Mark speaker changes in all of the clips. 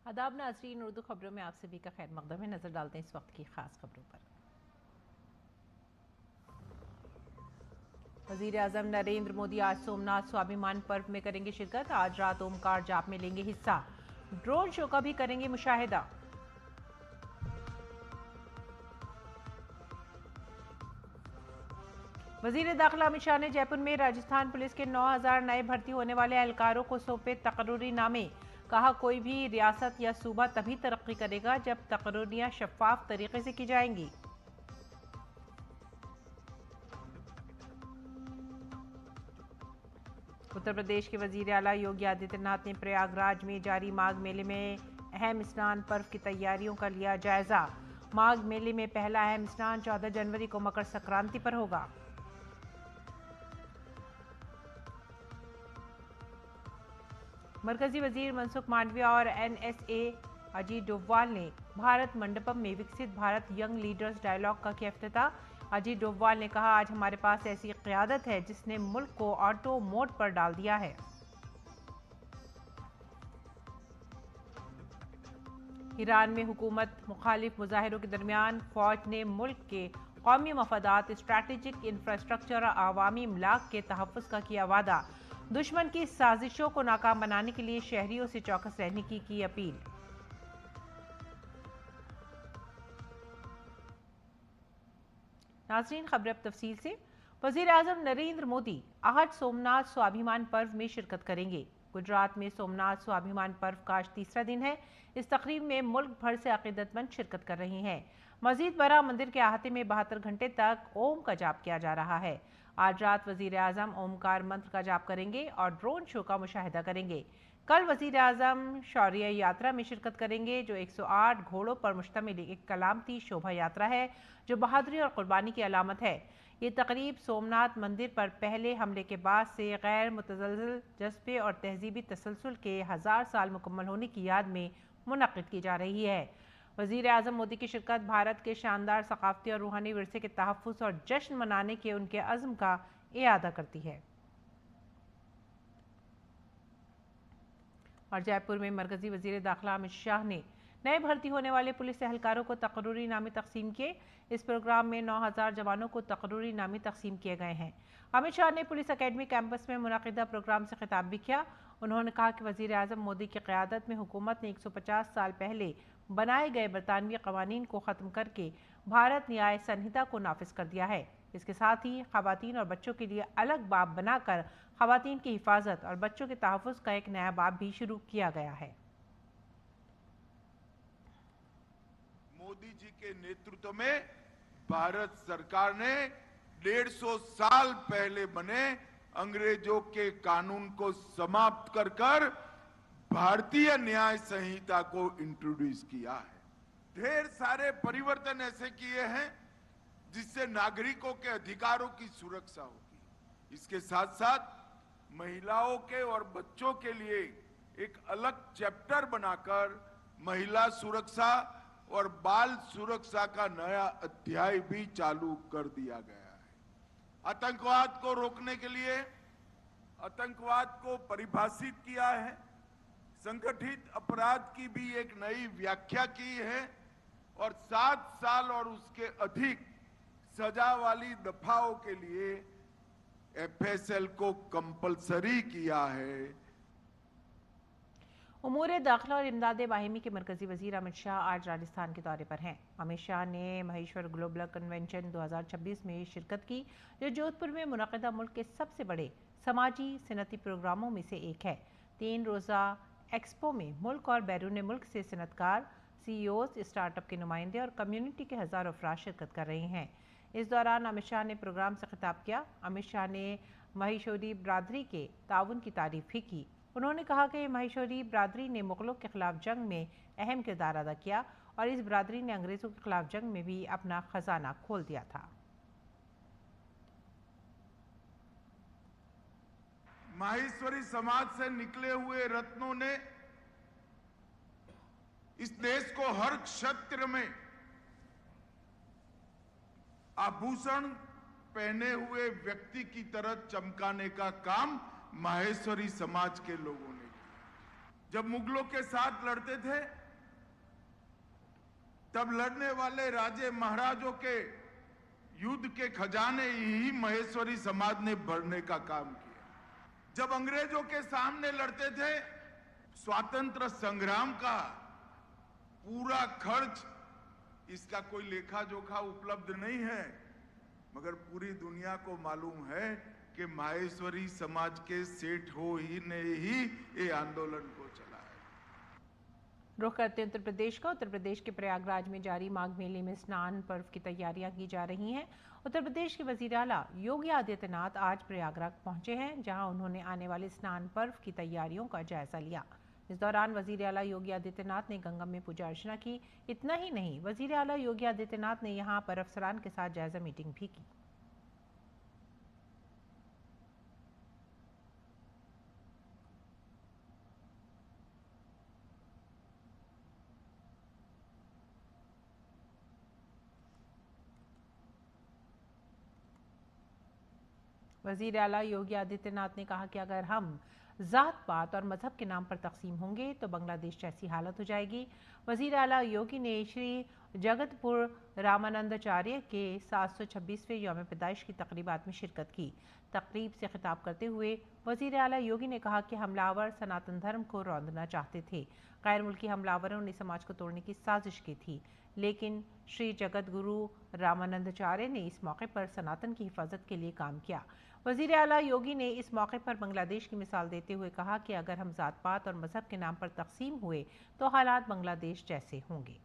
Speaker 1: आदाब नाज़रीन, उर्दू खबरों में आप सभी का खैर मकदम है। नजर डालते हैं इस वक्त की खास खबरों पर। वजीर आजम नरेंद्र मोदी आज सोमनाथ स्वाभिमान पर्व में करेंगे शिरकत। आज रात ओमकार जाप में लेंगे हिस्सा। ड्रोन शो का भी करेंगे मुशाहिदा। वजीर दाखिला अमित शाह ने जयपुर में राजस्थान पुलिस के 9000 नए भर्ती होने वाले एहलकारों को सौंपे तकर्रुरी नामे। कहा, कोई भी रियासत या सूबा तभी तरक्की करेगा जब तकर्रुरियां शफाफ तरीके से की जाएंगी। उत्तर प्रदेश के वजीर आला योगी आदित्यनाथ ने प्रयागराज में जारी माघ मेले में अहम स्नान पर्व की तैयारियों का लिया जायजा। माघ मेले में पहला अहम स्नान 14 जनवरी को मकर संक्रांति पर होगा। मरकजी वजीर मनसुख मांडविया और NSA अजीत डोभाल ने भारत मंडपम में विकसित भारत यंग लीडर्स डायलॉग का किया इफ्तिताह। अजीत डोभाल ने कहा, आज हमारे पास ऐसी क़यादत है जिसने मुल्क को ऑटो मोड पर डाल दिया है। ईरान में हुकूमत मुखालिफ मुजाहिरों के दरमियान फौज ने मुल्क के कौमी मफादात, स्ट्रैटेजिक इंफ्रास्ट्रक्चर और आवामी इमलाक के तहफ़्फ़ुज़ का किया वादा। दुश्मन की साजिशों को नाकाम बनाने के लिए शहरियों से चौकस रहने की अपील। नाज़रीन, खबर अब तफसील से। वज़ीर आज़म नरेंद्र मोदी आज सोमनाथ स्वाभिमान पर्व में शिरकत करेंगे। गुजरात में सोमनाथ स्वाभिमान पर्व का आज तीसरा दिन है। इस तकरीब में मुल्क भर से अकीदतमंद शिरकत कर रहे हैं। मजीद बरा मंदिर के अहाते में 72 घंटे तक ओम का जाप किया जा रहा है। आज रात वज़ीर आज़म ओमकार मंत्र का जाप करेंगे और ड्रोन शो का मुशाहिदा करेंगे। कल वज़ीर आज़म शौर्य यात्रा में शिरकत करेंगे, जो 108 घोड़ों पर मुश्तमिल एक कलामती शोभा यात्रा है, जो बहादुरी और कुर्बानी की अलामत है। ये तकरीब सोमनाथ मंदिर पर पहले हमले के बाद से गैर मुतज़लज़ल जज्बे और तहजीबी तसलसल के 1000 साल मुकम्मल होने की याद में मुनक़्क़िद की जा रही है। वज़ीर आज़म मोदी की शिरकत भारत के शानदार सक़ाफ़ती और रूहानी विरसे के तहफ़्फ़ुज़ और जश्न मनाने के उनके अज़्म का इयादा करती है। और जयपुर में मरकज़ी वज़ीर दाखिला अमित शाह ने नए भर्ती होने वाले पुलिस एहलकारों को तकर्रुरी नामे तकसीम किए। इस प्रोग्राम में 9000 जवानों को तकर्रुरी नामे तकसीम किए गए हैं। अमित शाह ने पुलिस अकेडमी कैंपस में मुनक़िदा प्रोग्राम से खिताब भी किया। उन्होंने कहा कि वज़ीर आज़म मोदी की क़यादत में हुकूमत ने 150 साल पहले बनाए गए बरतानवी क़वानीन को ख़त्म करके भारत न्याय संहिता को नाफिज कर दिया है। इसके साथ ही ख़वातीन और बच्चों के लिए अलग बाब बनाकर ख़वातीन की हिफाजत और बच्चों के तहफ़्फ़ुज़ का एक नया बाब भी शुरू किया गया है।
Speaker 2: मोदी जी के नेतृत्व में भारत सरकार ने 150 साल पहले बने अंग्रेजों के कानून को समाप्त कर भारतीय न्याय संहिता को इंट्रोड्यूस किया है। ढेर सारे परिवर्तन ऐसे किए हैं जिससे नागरिकों के अधिकारों की सुरक्षा होगी। इसके साथ साथ महिलाओं के और बच्चों के लिए एक अलग चैप्टर बनाकर महिला सुरक्षा और बाल सुरक्षा का नया अध्याय भी चालू कर दिया गया है। आतंकवाद को रोकने के लिए आतंकवाद को परिभाषित किया है। संगठित अपराध की भी एक नई व्याख्या की है और 7 साल और उसके अधिक सजा वाली दफाओं के लिए FSL को कंपलसरी किया है।
Speaker 1: उमूर दाखिला और इमदाद बाहिमी के मरकजी वजीर अमित शाह आज राजस्थान के दौरे पर हैं। अमित शाह ने महेश्वर ग्लोबल कन्वेंशन 2026 में शिरकत की, जो जोधपुर में मुनक़िदा मुल्क के सबसे बड़े समाजी सनती प्रोग्रामों में से एक है। 3 रोज़ा एक्सपो में मुल्क और बैरून मुल्क से सनतकार, CEOs, स्टार्टअप के नुमाइंदे और कम्युनिटी के हज़ारों अफराद शिरकत कर रहे हैं। इस दौरान अमित शाह ने प्रोग्राम से खिताब किया। अमित शाह ने महेश्वरी बरादरी के ताउन की तारीफ भी की। उन्होंने कहा कि महेश्वरी बरादरी ने मुग़लों के खिलाफ जंग में अहम किरदार अदा किया और इस बरादरी ने अंग्रेज़ों के खिलाफ जंग में भी अपना खजाना खोल दिया था।
Speaker 2: माहेश्वरी समाज से निकले हुए रत्नों ने इस देश को हर क्षेत्र में आभूषण पहने हुए व्यक्ति की तरह चमकाने का काम माहेश्वरी समाज के लोगों ने किया। जब मुगलों के साथ लड़ते थे तब लड़ने वाले राजे महाराजों के युद्ध के खजाने ही महेश्वरी समाज ने भरने का काम किया। जब अंग्रेजों के सामने लड़ते थे, स्वातंत्र संग्राम का पूरा खर्च, इसका कोई लेखा जोखा उपलब्ध नहीं है, मगर पूरी दुनिया को मालूम है कि माहेश्वरी समाज के सेठ हो ही ने ही ये आंदोलन को चलाया।
Speaker 1: रुख करते उत्तर प्रदेश का। उत्तर प्रदेश के प्रयागराज में जारी माघ मेले में स्नान पर्व की तैयारियां की जा रही हैं। उत्तर प्रदेश के वजीर आला योगी आदित्यनाथ आज प्रयागराज पहुंचे हैं, जहां उन्होंने आने वाले स्नान पर्व की तैयारियों का जायजा लिया। इस दौरान वजीर आला योगी आदित्यनाथ ने गंगा में पूजा अर्चना की। इतना ही नहीं, वजीर आला योगी आदित्यनाथ ने यहां पर अफसरान के साथ जायजा मीटिंग भी की। वजीर आला योगी आदित्यनाथ ने कहा कि अगर हम जात पात और मजहब के नाम पर तकसीम होंगे तो बांग्लादेश जैसी हालत हो जाएगी। वजीर आला योगी ने श्री जगतपुर रामानंदाचार्य के 726वें यौम पैदाइश की तकरीबात में शिरकत की। तकरीब से खिताब करते हुए वजीर आला योगी ने कहा कि हमलावर सनातन धर्म को रौंदना चाहते थे। गैर मुल्की हमलावरों ने समाज को तोड़ने की साजिश की थी, लेकिन श्री जगत गुरु रामानंदाचार्य ने इस मौके पर सनातन की हिफाजत के लिए काम किया। वजीर आला योगी ने इस मौके पर बांग्लादेश की मिसाल देते हुए कहा कि अगर हम जात पात और मजहब के नाम पर तकसीम हुए तो हालात बांग्लादेश जैसे होंगे।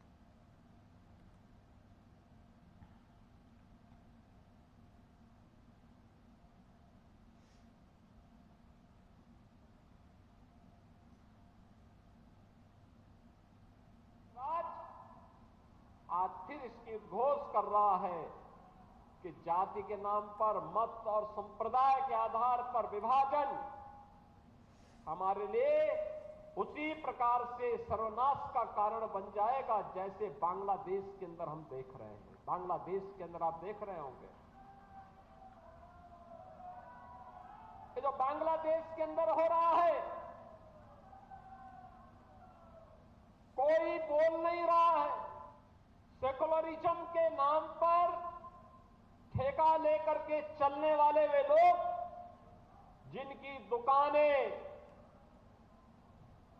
Speaker 3: आज फिर इसकी घोष कर रहा है कि जाति के नाम पर, मत और संप्रदाय के आधार पर विभाजन हमारे लिए उसी प्रकार से सर्वनाश का कारण बन जाएगा जैसे बांग्लादेश के अंदर हम देख रहे हैं। बांग्लादेश के अंदर आप देख रहे होंगे कि जो बांग्लादेश के अंदर हो रहा है, कोई बोल नहीं रहा है। सेकुलरिज्म के नाम पर ठेका लेकर के चलने वाले वे लोग जिनकी दुकानें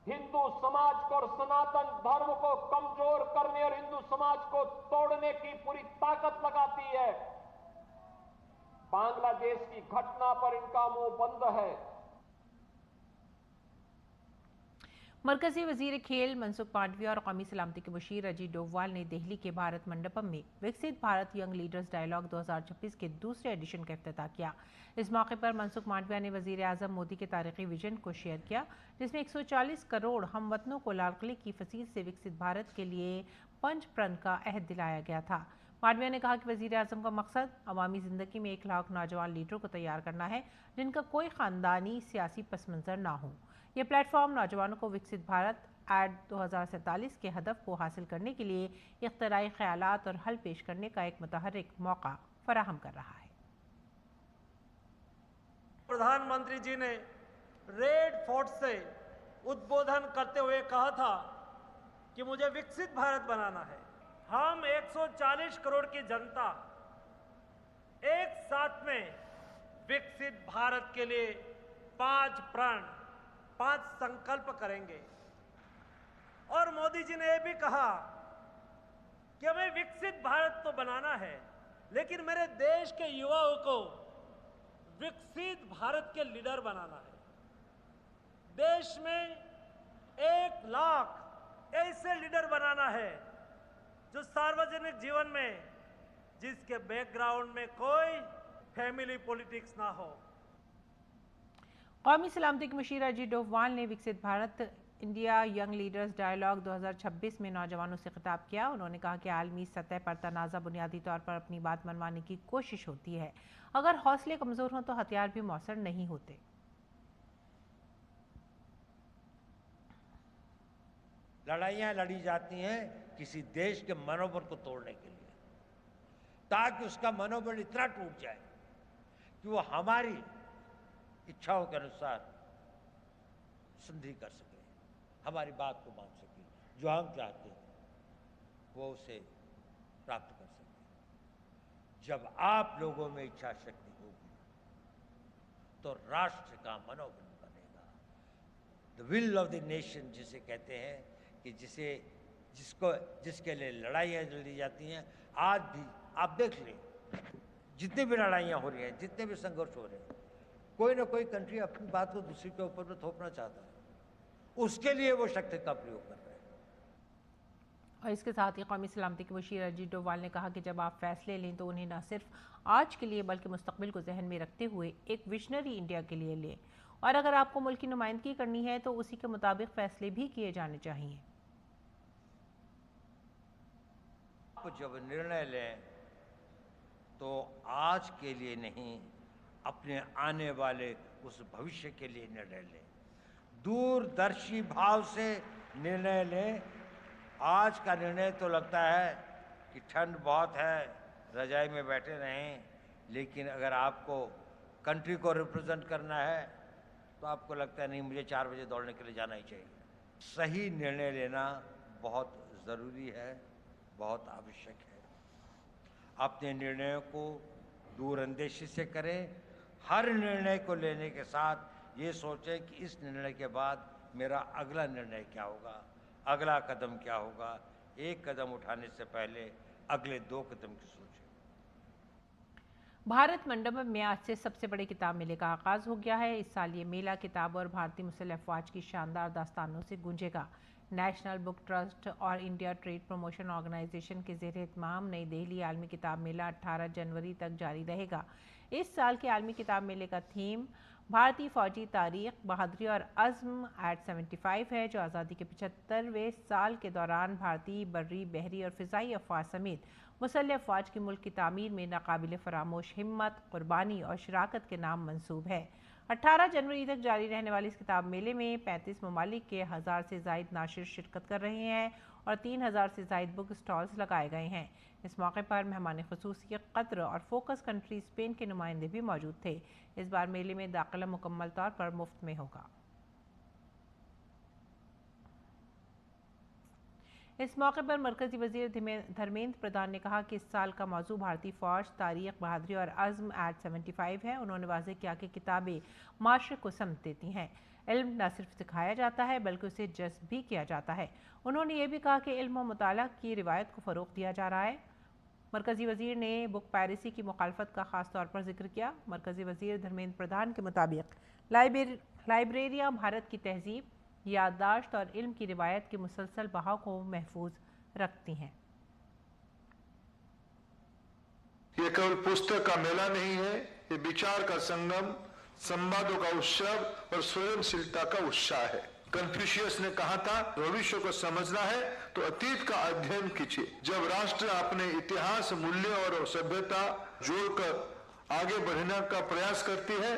Speaker 3: हिंदू समाज को और सनातन धर्म को कमजोर करने और हिंदू समाज को तोड़ने की पूरी ताकत लगाती है, बांग्लादेश की घटना पर इनका मुंह बंद है।
Speaker 1: मरकजी वजीर खेल मनसुख मांडविया और कौमी सलामती के मुशीर अजीत डोभाल ने दिल्ली के भारत मंडपम में विकसित भारत यंग लीडर्स डायलॉग 2026 के दूसरे एडिशन का इफ्तिताह किया। इस मौके पर मनसुख मांडविया ने वजीर आजम मोदी के तारीखी विजन को शेयर किया, जिसमें 140 करोड़ हमवतनों को लाल किले की फसील से विकसित भारत के लिए पंच प्रण का अहद दिलाया गया था। मांडविया ने कहा कि वजीर आजम का मकसद अवामी जिंदगी में 1 लाख नौजवान लीडरों को तैयार करना है, जिनका कोई खानदानी सियासी पस मंजर ना हो। यह प्लेटफॉर्म नौजवानों को विकसित भारत एड 2047 के हदफ को हासिल करने के लिए इख्तराई ख्यालात और हल पेश करने का एक मुतहर्रिक मौका फराहम कर रहा है।
Speaker 4: प्रधानमंत्री जी ने रेड फोर्ट से उद्बोधन करते हुए कहा था कि मुझे विकसित भारत बनाना है। हम 140 करोड़ की जनता एक साथ में विकसित भारत के लिए 5 प्रण 5 संकल्प करेंगे। और मोदी जी ने यह भी कहा कि हमें विकसित भारत तो बनाना है, लेकिन मेरे देश के युवाओं को विकसित भारत के लीडर बनाना है। देश में 1 लाख ऐसे लीडर बनाना है जो सार्वजनिक जीवन में जिसके बैकग्राउंड में कोई फैमिली पॉलिटिक्स ना हो।
Speaker 1: कौमी सलामती के मुशीर अजीत डोभाल ने Viksit Bharat India young leaders dialogue 2026 में नौजवानों से खिताब किया। उन्होंने कहा कि आलमी सतह पर तनाज़ा बुनियादी तौर पर अपनी बात मनवाने की कोशिश होती है। अगर हौसले कमज़ोर हों तो हथियार भी मौसर नहीं होते।
Speaker 5: लड़ाइयाँ लड़ी जाती हैं किसी देश के मनोबल को तोड़ने के लिए, ताकि उसका मनोबल इतना टूट जाए कि वो हमारी इच्छाओं के अनुसार संधि कर सके, हमारी बात को मान सके, जो हम चाहते हैं। वो उसे प्राप्त कर सके। जब आप लोगों में इच्छा शक्ति होगी तो राष्ट्र का मनोबल बनेगा। The will of the nation जिसे कहते हैं कि जिसके लिए लड़ाइयाँ लड़ी जाती हैं, आज भी आप देख लें, जितनी भी लड़ाइयाँ हो रही हैं, जितने भी संघर्ष हो रहे हैं, कोई ना कोई कंट्री अपनी बात को दूसरी के ऊपर में थोपना चाहता है, उसके लिए वो शक्ति का प्रयोग कर रहे हैं।
Speaker 1: और इसके साथ ही कौमी सलामती के मुशीर अजीत डोभाल ने कहा कि जब आप फैसले लें तो उन्हें न सिर्फ आज के लिए बल्कि मुस्तकबिल को जहन में रखते हुए एक विजनरी इंडिया के लिए लें, और अगर आपको मुल्क की नुमाइंदगी करनी है तो उसी के मुताबिक फैसले भी किए जाने चाहिए।
Speaker 5: जब निर्णय लें तो आज के लिए नहीं, अपने आने वाले उस भविष्य के लिए निर्णय लें। दूरदर्शी भाव से निर्णय लें। आज का निर्णय तो लगता है कि ठंड बहुत है, रजाई में बैठे रहें, लेकिन अगर आपको कंट्री को रिप्रेजेंट करना है तो आपको लगता है नहीं, मुझे 4 बजे दौड़ने के लिए जाना ही चाहिए। सही निर्णय लेना बहुत ज़रूरी है, बहुत आवश्यक है। अपने निर्णयों को दूरअंदेशी से करें। हर निर्णय को लेने के साथ ये सोचें कि इस निर्णय के बाद मेरा अगला निर्णय क्या होगा, अगला कदम क्या होगा। एक कदम उठाने से पहले अगले 2 कदम की सोचें।
Speaker 1: भारत मंडपम में आज से सबसे बड़े किताब मेले का आगाज हो गया है। इस साल ये मेला किताब और भारतीय मुसल्लह अफवाज की शानदार दास्तानों से गूंजेगा। नेशनल बुक ट्रस्ट और इंडिया ट्रेड प्रमोशन ऑर्गेनाइजेशन के ज़ेर इत्माम नई दिल्ली आलमी किताब मेला 18 जनवरी तक जारी रहेगा। इस साल के आलमी किताब मेले का थीम भारतीय फौजी तारीख, बहादुरी और अज़्म एट 75 है, जो आज़ादी के 75वें साल के दौरान भारतीय बर्री, बहरी और फ़िज़ाई अफवाज समेत मुसल्लह अफवाज की मुल्क की तामीर में नाकाबिल फरामोश हिम्मत, कुर्बानी और शराकत के नाम मंसूब है। 18 जनवरी तक जारी रहने वाले इस किताब मेले में 35 ममालिक के 1000 से ज़ायद नाशिर शिरकत कर रहे हैं और 3000 से ज़ायद बुक स्टॉल्स लगाए गए हैं। इस मौके पर मेहमान ख़ुसूसी कतर और फोकस कंट्री स्पेन के नुमाइंदे भी मौजूद थे। इस बार मेले में दाखिला मुकम्मल तौर पर मुफ्त में होगा। इस मौके पर मरकजी वजीर धर्मेंद्र प्रधान ने कहा कि इस साल का मौजू भारतीय फौज, तारीख, बहादुरी और अज़्म एट 75 है। उन्होंने वाज़ेह किया कि किताबें माशरे को समझ देती हैं। इल्म न सिर्फ सिखाया जाता है बल्कि उसे जज्ब भी किया जाता है। उन्होंने ये भी कहा कि इल्म और मुताला की रिवायत को फ़रोग़ दिया जा रहा है। मरकजी वजीर ने बुक पायरेसी की मुखालफत का ख़ास तौर पर जिक्र किया। मरकजी वजीर धर्मेंद्र प्रधान के मुताबिक लाइब्रेरियाँ भारत की तहजीब, याददाश्त और इल्म की रिवायत के मुसलसल बहाव को महफूज रखती हैं।
Speaker 6: ये केवल पुस्तक का मेला नहीं है, ये विचार का संगम, संवादों का उत्सव और स्वयंशीलता का उत्साह है। कन्फ्यूशियस ने कहा था, भविष्य को समझना है तो अतीत का अध्ययन कीजिए। जब राष्ट्र अपने इतिहास, मूल्य और सभ्यता जोड़कर आगे बढ़ने का प्रयास करती है,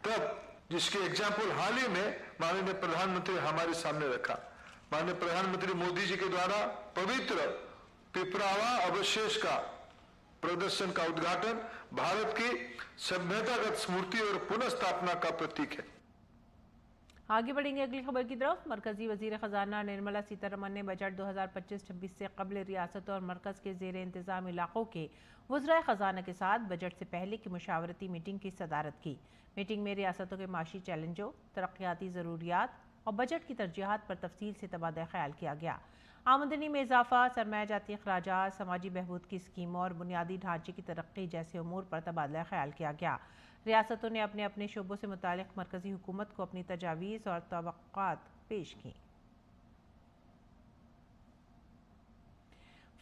Speaker 6: तब जिसकी एग्जाम्पल हाल ही में माननीय प्रधानमंत्री हमारे सामने रखा। माननीय प्रधानमंत्री मोदी जी के द्वारा पवित्र पिपरावा अवशेष का प्रदर्शन का उद्घाटन भारत की सभ्यतागत स्मृति और पुनः स्थापना का प्रतीक है।
Speaker 1: आगे बढ़ेंगे अगली खबर की तरफ। मरकजी वजीर खजाना निर्मला सीतारमन ने बजट 2025-26 से कबल रियासतों और मरकज के जेर इंतजाम इलाकों के वज़राए खजाना के साथ बजट से पहले की मुशावरती मीटिंग की सदारत की। मीटिंग में रियासतों के माशी चैलेंजों, तरक्याती ज़रूरियात और बजट की तरजीहात पर तफसील से तबादला ख्याल किया गया। आमदनी में इजाफा, सरमायाजाती अखराजात, समाजी बहबूद की स्कीमों और बुनियादी ढांचे की तरक्की जैसे उमूर पर तबादला ख्याल किया गया। रियासतों ने अपने अपने शोबों से मुतालिक मरकजी हुकूमत को अपनी तजावीज़ और तवक्कुआत पेश की।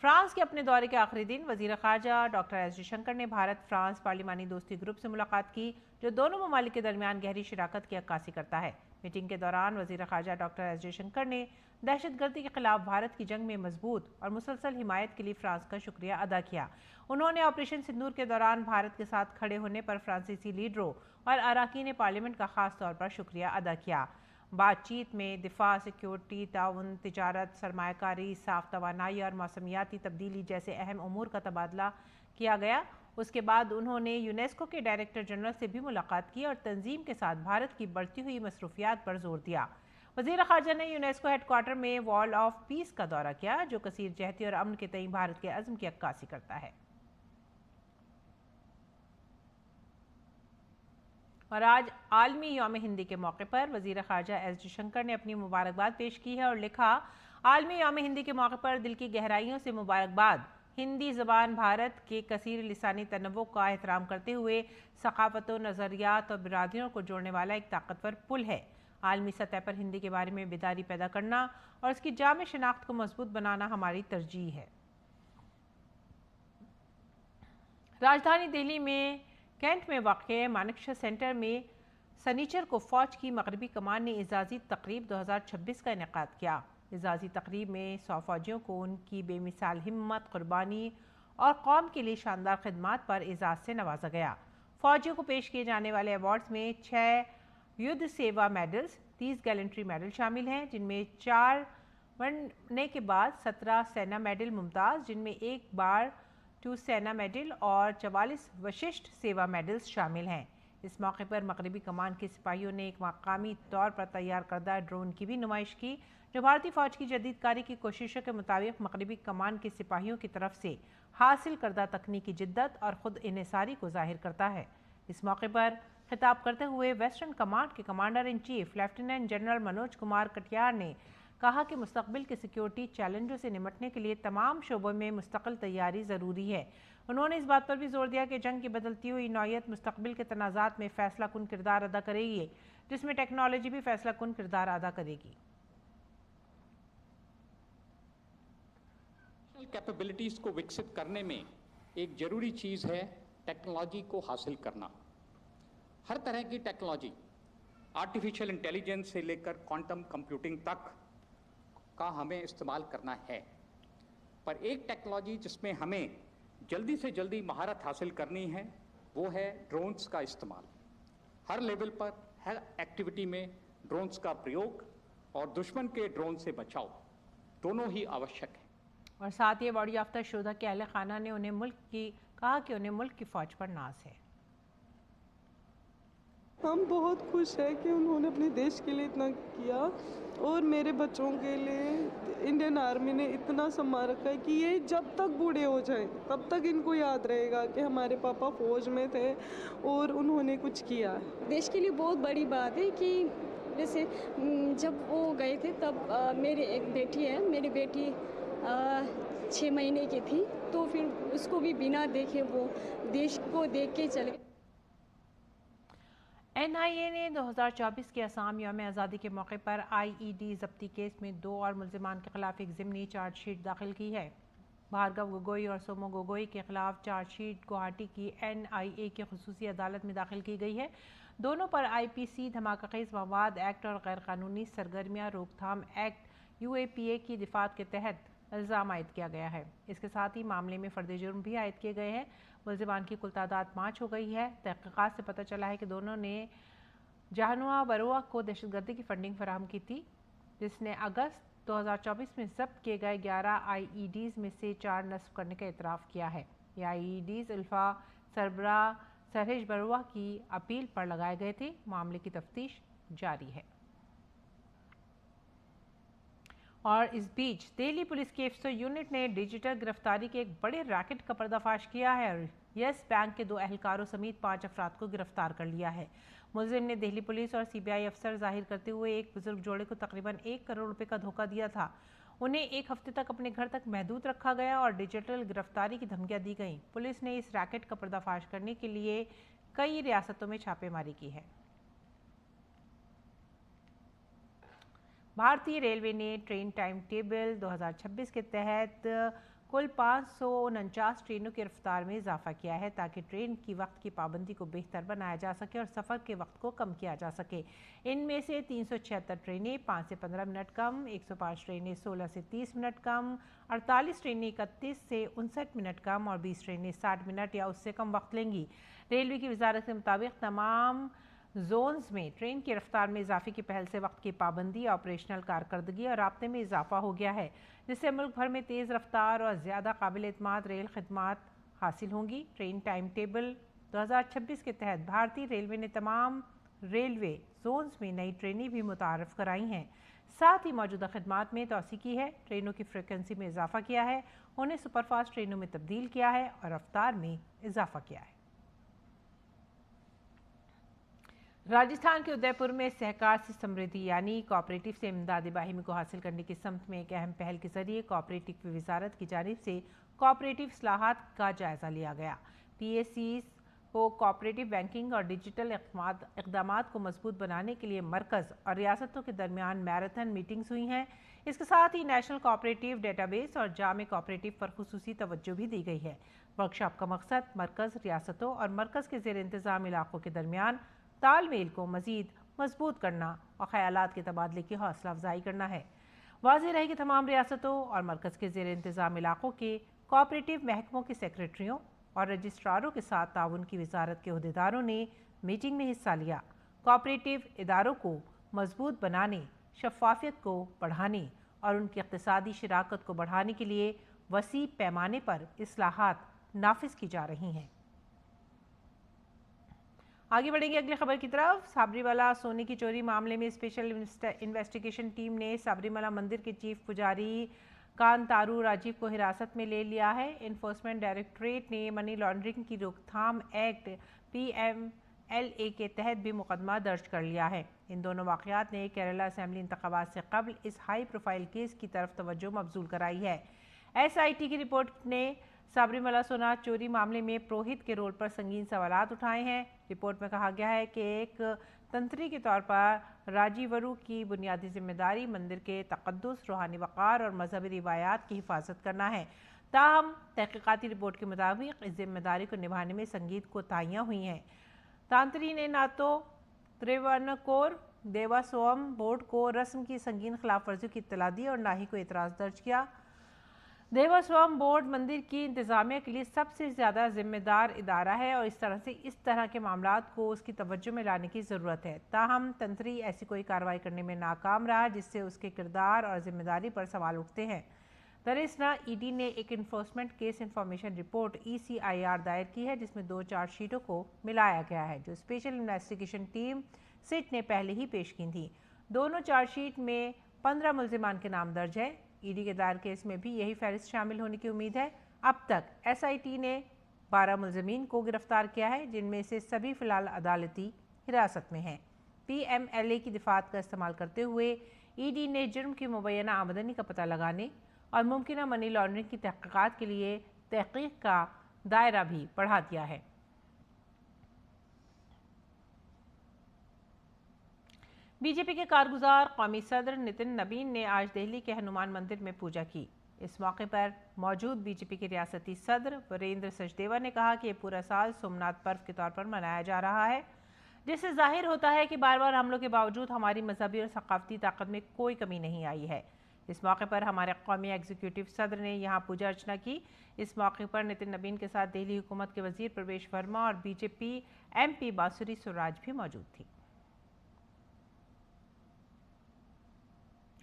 Speaker 1: फ्रांस के अपने दौरे के आखिरी दिन वज़ीर ख़ारजा डॉक्टर एस जयशंकर ने भारत फ्रांस पार्लिमानी दोस्ती ग्रुप से मुलाकात की, जो दोनों ममालिक के दरमियान गहरी शराकत की अक्कासी करता है। मीटिंग के दौरान वज़ीर ख़ारजा डॉक्टर एस जयशंकर ने दहशतगर्दी के खिलाफ भारत की जंग में मजबूत और मुसलसल हिमायत के लिए फ्रांस का शुक्रिया अदा किया। उन्होंने ऑपरेशन सिंदूर के दौरान भारत के साथ खड़े होने पर फ्रांसीसी लीडरों और अरकान पार्लियामेंट का खास तौर पर शुक्रिया अदा किया। बातचीत में दिफा, सिक्योरिटी, ताउन, तिजारत, सरमायाकारी, साफ तवानाई और मौसमियाती तब्दीली जैसे अहम उमूर का तबादला किया गया। उसके बाद उन्होंने यूनेस्को के डायरेक्टर जनरल से भी मुलाकात की और तंजीम के साथ भारत की बढ़ती हुई मसरूफियात पर जोर दिया। वज़ीर ख़ारजा ने यूनेस्को हेडक्वार्टर में वॉल ऑफ पीस का दौरा किया, जो कसीर जहती और अमन के तई भारत के अज़्म की अक्कासी करता है। और आज आलमी यौम हिंदी के मौके पर वज़ीर ख़ारजा एस जयशंकर ने अपनी मुबारकबाद पेश की है और लिखा, आलमी यौम हिंदी के मौके पर दिल की गहराइयों से मुबारकबाद। हिंदी ज़बान भारत के कसीर लिसानी तनव्वुर का एहतराम करते हुए सकाफ़तों, नज़रियात और बिरादरियों को जोड़ने वाला एक ताकतवर पुल है। आलमी सतह पर हिंदी के बारे में बेदारी पैदा करना और उसकी जामे शनाख्त को मजबूत बनाना हमारी तरजीह है। राजधानी दिल्ली में कैंट में वाक़ मानेकशॉ सेंटर में सनीचर को फ़ौज की मगरबी कमान ने एजाज़ी तकरीब 2026 का इनेकाद किया। एजाज़ी तकरीब में 100 फ़ौजियों को उनकी बेमिसाल हिम्मत, कुर्बानी और कौम के लिए शानदार खिदमात पर एजाज़ से नवाजा गया। फ़ौजियों को पेश किए जाने वाले अवार्ड्स में 6 युद्ध सेवा मेडल्स, 30 गैलेंट्री मेडल शामिल हैं, जिनमें 4 बनने के बाद 17 सेना मेडल मुमताज़, जिनमें एक बार 2 सेना मेडल और 44 विशिष्ट सेवा मेडल्स शामिल हैं। इस मौके पर मगरबी कमान के सिपाहियों ने एक मकामी तौर पर तैयार करदा ड्रोन की भी नुमाइश की, जो भारतीय फ़ौज की जदीदकारी की कोशिशों के मुताबिक मगरबी कमान के सिपाहियों की तरफ से हासिल करदा तकनीकी जिद्दत और ख़ुद इन्हिसारी को जाहिर करता है। इस मौके पर खिताब करते हुए वेस्टर्न कमांड के commander in chief lieutenant general Manoj Kumar Katiyar ने कहा कि मुस्तकबिल के सिक्योरिटी चैलेंजों से निपटने के लिए तमाम शोबों में मुस्तकिल तैयारी ज़रूरी है। उन्होंने इस बात पर भी जोर दिया कि जंग की बदलती हुई नौयत मुस्तकबिल के तनाज़ात में फ़ैसला कुन किरदार अदा करेगी, जिसमें टेक्नोलॉजी भी फ़ैसला कुन किरदार अदा करेगी।
Speaker 7: कैपेबिलिटीज़ को विकसित करने में एक ज़रूरी चीज़ है टेक्नोलॉजी को हासिल करना। हर तरह की टेक्नोलॉजी, आर्टिफिशियल इंटेलिजेंस से लेकर क्वांटम कंप्यूटिंग तक का हमें इस्तेमाल करना है, पर एक टेक्नोलॉजी जिसमें हमें जल्दी से जल्दी महारत हासिल करनी है वो है ड्रोन्स का इस्तेमाल। हर लेवल पर, हर एक्टिविटी में ड्रोन्स का प्रयोग और दुश्मन के ड्रोन से बचाव दोनों ही आवश्यक है।
Speaker 1: और साथ ही अवार्ड याफ्ता शोधा के अहले खाना ने उन्हें कहा कि उन्हें मुल्क की फ़ौज पर नाज है।
Speaker 8: हम बहुत खुश हैं कि उन्होंने अपने देश के लिए इतना किया और मेरे बच्चों के लिए इंडियन आर्मी ने इतना सम्मान रखा है कि ये जब तक बूढ़े हो जाएं तब तक इनको याद रहेगा कि हमारे पापा फ़ौज में थे और उन्होंने कुछ किया।
Speaker 9: देश के लिए बहुत बड़ी बात है कि जैसे जब वो गए थे तब मेरी एक बेटी है, मेरी बेटी 6 महीने की थी, तो फिर उसको भी बिना देखे वो देश को देख के चले।
Speaker 1: NIA ने 2024 के असम यौम आज़ादी के मौके पर IED जब्ती केस में 2 और मुल्ज़िमान के खिलाफ एक ज़िमनी चार्जशीट दाखिल की है। भार्गव गोगोई और सोमो गोगोई के खिलाफ चार्जशीट गुवाहाटी की NIA की खुसूसी अदालत में दाखिल की गई है। दोनों पर IPC, धमाकाखेज़ मवाद एक्ट और गैर कानूनी सरगर्मियाँ रोकथाम एक्ट UAPA की दिफात के तहत इल्ज़ाम आयद किया गया है। इसके साथ ही मामले में फ़र्द जुर्म भी आयद किए गए हैं। मुल्ज़िमान की कुल तादाद 5 हो गई है। तहक़ीक़ात से पता चला है कि दोनों ने जहानुआ बरुआ को दहशतगर्दी की फंडिंग फराहम की थी, जिसने अगस्त 2024 में जब्त किए गए 11 IEDs में से 4 नस्ब करने का इतराफ़ किया है। ये IEDs अल्फ़ा सरबरा सरहिश बरुआ की अपील पर लगाए गए थे। मामले की तफ्तीश जारी है। और इस बीच दिल्ली पुलिस की एफसो यूनिट ने डिजिटल गिरफ्तारी के एक बड़े रैकेट का पर्दाफाश किया है और येस बैंक के 2 एहलकारों समेत 5 अफराद को गिरफ्तार कर लिया है। मुलजिम ने दिल्ली पुलिस और CBI अफसर जाहिर करते हुए एक बुजुर्ग जोड़े को तकरीबन 1 करोड़ रुपए का धोखा दिया था। उन्हें 1 हफ्ते तक अपने घर तक महदूद रखा गया और डिजिटल गिरफ्तारी की धमकियां दी गईं। पुलिस ने इस रैकेट का पर्दाफाश करने के लिए कई रियासतों में छापेमारी की है। भारतीय रेलवे ने ट्रेन टाइम टेबल 2026 के तहत कुल 549 ट्रेनों की रफ्तार में इजाफा किया है, ताकि ट्रेन की वक्त की पाबंदी को बेहतर बनाया जा सके और सफ़र के वक्त को कम किया जा सके। इनमें से 376 ट्रेनें 5 से 15 मिनट कम, 105 ट्रेनें 16 से 30 मिनट कम, 48 ट्रेनें 31 से 59 मिनट कम और 20 ट्रेनें 60 मिनट या उससे कम वक्त लेंगी। रेलवे की वजारत के मुताबिक तमाम जोन्स में ट्रेन की रफ्तार में इजाफे की पहल से वक्त की पाबंदी, ऑपरेशनल कारकर्दगी और राब्ते में इजाफा हो गया है, जिससे मुल्क भर में तेज़ रफ्तार और ज़्यादा काबिल एतमाद रेल खदमात हासिल होंगी। ट्रेन टाइम टेबल 2026 के तहत भारतीय रेलवे ने तमाम रेलवे जोन्स में नई ट्रेनें भी मुतारफ़ कराई हैं। साथ ही मौजूदा खदमात में तोसी की है, ट्रेनों की फ्रिक्वेंसी में इजाफा किया है, उन्हें सुपरफास्ट ट्रेनों में तब्दील किया है और रफ्तार में इजाफा किया है। राजस्थान के उदयपुर में सहकार से समृद्धि यानी कोऑपरेटिव से इमदादी बाहिमी को हासिल करने की समत में एक अहम पहल के जरिए कोऑपरेटिव वजारत की जानिब से कोऑपरेटिव इस्लाहात का जायजा लिया गया। PSCs को कोऑपरेटिव बैंकिंग और डिजिटल इक़दामात को मजबूत बनाने के लिए मरकज़ और रियासतों के दरमियान मैराथन मीटिंग्स हुई हैं। इसके साथ ही नेशनल कोऑपरेटिव डेटाबेस और जामे कोऑपरेटिव पर खुसूसी तवज्जो भी दी गई है। वर्कशॉप का मकसद मरकज़, रियासतों और मरकज़ के ज़ेर इंतज़ाम इलाकों के दरमियान तालमेल को मज़ीद मजबूत करना और ख़यालात के तबादले की हौसला अफजाई करना है। वाज़ेह रहे कि तमाम रियासतों और मरकज़ के ज़ेर इंतज़ाम इलाकों के कोऑपरेटिव महकमों के सेक्रेटरियों और रजिस्ट्रारों के साथ ताउन की वजारत के अहदेदारों ने मीटिंग में हिस्सा लिया। कोऑपरेटिव इदारों को मजबूत बनाने, शफाफियत को बढ़ाने और उनकी इक़्तिसादी शराकत को बढ़ाने के लिए वसी पैमाने पर इस्लाहात नाफिज की जा रही हैं। आगे बढ़ेंगे अगली खबर की तरफ। साबरीमला सोने की चोरी मामले में स्पेशल इन्वेस्टिगेशन टीम ने साबरीमला मंदिर के चीफ पुजारी कांतारू राजीव को हिरासत में ले लिया है। इन्फोर्समेंट डायरेक्टरेट ने मनी लॉन्ड्रिंग की रोकथाम एक्ट PMLA के तहत भी मुकदमा दर्ज कर लिया है। इन दोनों वाक़यात ने केरला असेंबली इंतखाबात से कबल इस हाई प्रोफाइल केस की तरफ तवज्जो मबजूल कराई है। SIT की रिपोर्ट ने साबरीमला सोना चोरी मामले में पुरोहित के रोल पर संगीन सवालात उठाए हैं। रिपोर्ट में कहा गया है कि एक तंत्री के तौर पर राजीवरू की बुनियादी जिम्मेदारी मंदिर के तक़द्दुस, रूहानी वक़ार और मजहबी रिवायात की हिफाजत करना है। ताहम तहक़ीक़ाती रिपोर्ट के मुताबिक इस जिम्मेदारी को निभाने में संगीन कोताहियाँ हुई हैं। तांत्री ने ना तो त्रिवनकोर देवास्वम बोर्ड को रस्म की संगीन खिलाफ वर्जी की इत्तला दी और ना ही कोई एतराज़ दर्ज किया। देवास्वम बोर्ड मंदिर की इंतज़ामिया के लिए सबसे ज़्यादा जिम्मेदार इदारा है और इस तरह के मामलात को उसकी तवज्जो में लाने की ज़रूरत है। ताहम तंत्री ऐसी कोई कार्रवाई करने में नाकाम रहा जिससे उसके किरदार और जिम्मेदारी पर सवाल उठते हैं। दरअसल ED ने एक enforcement case information report ECIR दायर की है जिसमें 2 चार्जशीटों को मिलाया गया है जो स्पेशल इन्वेस्टिगेशन टीम SIT ने पहले ही पेश की थी। दोनों चार्जशीट में 15 मुल्जिमान के नाम दर्ज है। ED के दायर केस में भी यही फहरिस्त शामिल होने की उम्मीद है। अब तक SIT ने 12 मुल्जिमीन को गिरफ्तार किया है जिनमें से सभी फ़िलहाल अदालती हिरासत में हैं। PMLA की दिफात का इस्तेमाल करते हुए ED ने जुर्म की मुबैना आमदनी का पता लगाने और मुमकिन मनी लॉन्ड्रिंग की तहक़ीक़ात के लिए तहक़ीक़ का दायरा भी बढ़ा दिया है। बीजेपी के कारगुजार कौमी सदर नितिन नबीन ने आज दिल्ली के हनुमान मंदिर में पूजा की। इस मौके पर मौजूद बीजेपी के रियासती सदर वीरेंद्र सचदेवा ने कहा कि ये पूरा साल सोमनाथ पर्व के तौर पर मनाया जा रहा है जिससे जाहिर होता है कि बार बार हमलों के बावजूद हमारी मजहबी और सकाफती ताकत में कोई कमी नहीं आई है। इस मौके पर हमारे कौमी एग्जीक्यूटिव सदर ने यहाँ पूजा अर्चना की। इस मौके पर नितिन नबीन के साथ दिल्ली हुकूमत के वजीर प्रवेश वर्मा और BJP MP बांसुरी स्वराज भी मौजूद थी।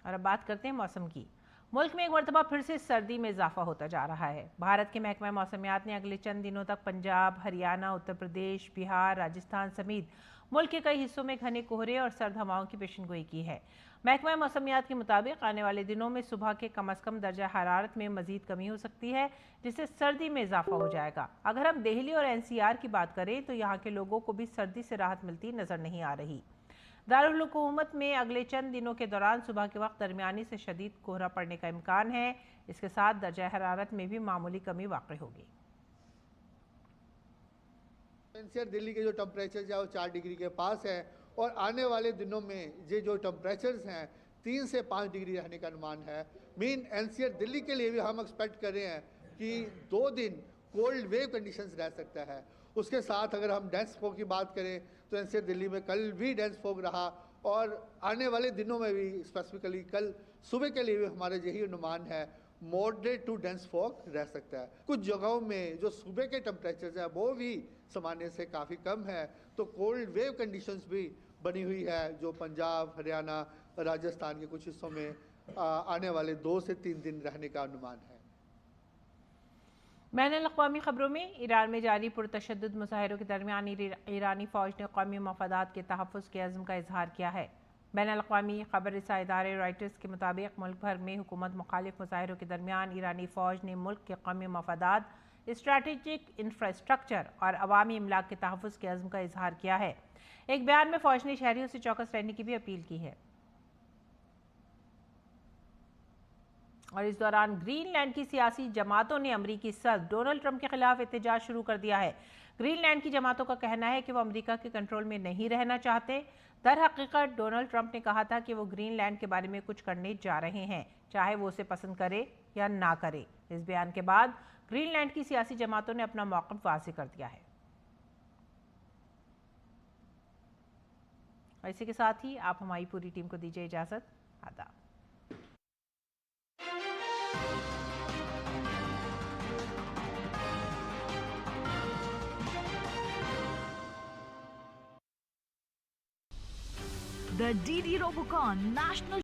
Speaker 1: और अब बात करते हैं मौसम की। मुल्क में एक मरतबा फिर से सर्दी में इजाफा होता जा रहा है। भारत के महकमा मौसमियात ने अगले चंद दिनों तक पंजाब, हरियाणा, उत्तर प्रदेश, बिहार, राजस्थान समेत मुल्क के कई हिस्सों में घने कोहरे और सर्द हवाओं की पेशनगोई की है। महकमा मौसमियात के मुताबिक आने वाले दिनों में सुबह के कम अज़ कम दर्जा हरारत में मजीद कमी हो सकती है जिससे सर्दी में इजाफा हो जाएगा। अगर हम दिल्ली और NCR की बात करें तो यहाँ के लोगों को भी सर्दी से राहत मिलती नज़र नहीं आ रही। दारुल हुकूमत में अगले चंद दिनों के दौरान सुबह के वक्त दरमियानी से शदीद कोहरा पड़ने का इम्कान है। इसके साथ दर्जा हरारत में भी मामूली कमी वाक़ई होगी।
Speaker 10: NCR दिल्ली के जो टेम्परेचर है वो 4 डिग्री के पास है और आने वाले दिनों में ये जो टेम्परेचर्स हैं 3 से 5 डिग्री रहने का अनुमान है। मीन NCR दिल्ली के लिए भी हम एक्सपेक्ट कर रहे हैं कि 2 दिन कोल्ड वेव कंडीशंस रह सकता है। उसके साथ अगर हम डेंस फॉग की बात करें तो NCR दिल्ली में कल भी डेंस फॉग रहा और आने वाले दिनों में भी स्पेसिफिकली कल सुबह के लिए भी हमारा यही अनुमान है मॉडरेट टू डेंस फॉग रह सकता है। कुछ जगहों में जो सुबह के टेम्परेचर है वो भी सामान्य से काफ़ी कम है तो कोल्ड वेव कंडीशंस भी बनी हुई है जो पंजाब, हरियाणा, राजस्थान के कुछ हिस्सों में आने वाले 2 से 3 दिन रहने का अनुमान है।
Speaker 1: बैनुल-अक़वामी खबरों में ईरान में जारी पुरतशद्दुद मुजाहिरों के दरमियान ईरानी फ़ौज ने कौमी मफादात के तहफ़्फ़ुज़ के अज़्म का इजहार किया है। बैनुल-अक़वामी खबर रसा इदारे रॉयटर्स के मुताबिक मुल्क भर में हुकूमत मुखालिफ मुजाहिरों के दरमियान ईरानी फ़ौज ने मुल्क के कौमी मफादात, स्ट्रैटेजिक इंफ्रास्ट्रक्चर और अवामी इमलाक के तहफ़्फ़ुज़ के अज़्म का इजहार किया है। एक बयान में फ़ौज ने शहरियों से चौकस रहने की भी अपील की है। और इस दौरान ग्रीनलैंड की सियासी जमातों ने अमरीकी सदर डोनाल्ड ट्रंप के खिलाफ एहतजाज शुरू कर दिया है। ग्रीनलैंड की जमातों का कहना है कि वो अमेरिका के कंट्रोल में नहीं रहना चाहते। दर हकीकत डोनाल्ड ट्रंप ने कहा था कि वो ग्रीनलैंड के बारे में कुछ करने जा रहे हैं, चाहे वो उसे पसंद करे या ना करे। इस बयान के बाद ग्रीनलैंड की सियासी जमातों ने अपना मौक़िफ़ वाज़ेह कर दिया है। और इसी के साथ ही आप हमारी पूरी टीम को दीजिए इजाज़त। आदाब।
Speaker 11: The DD Robocon National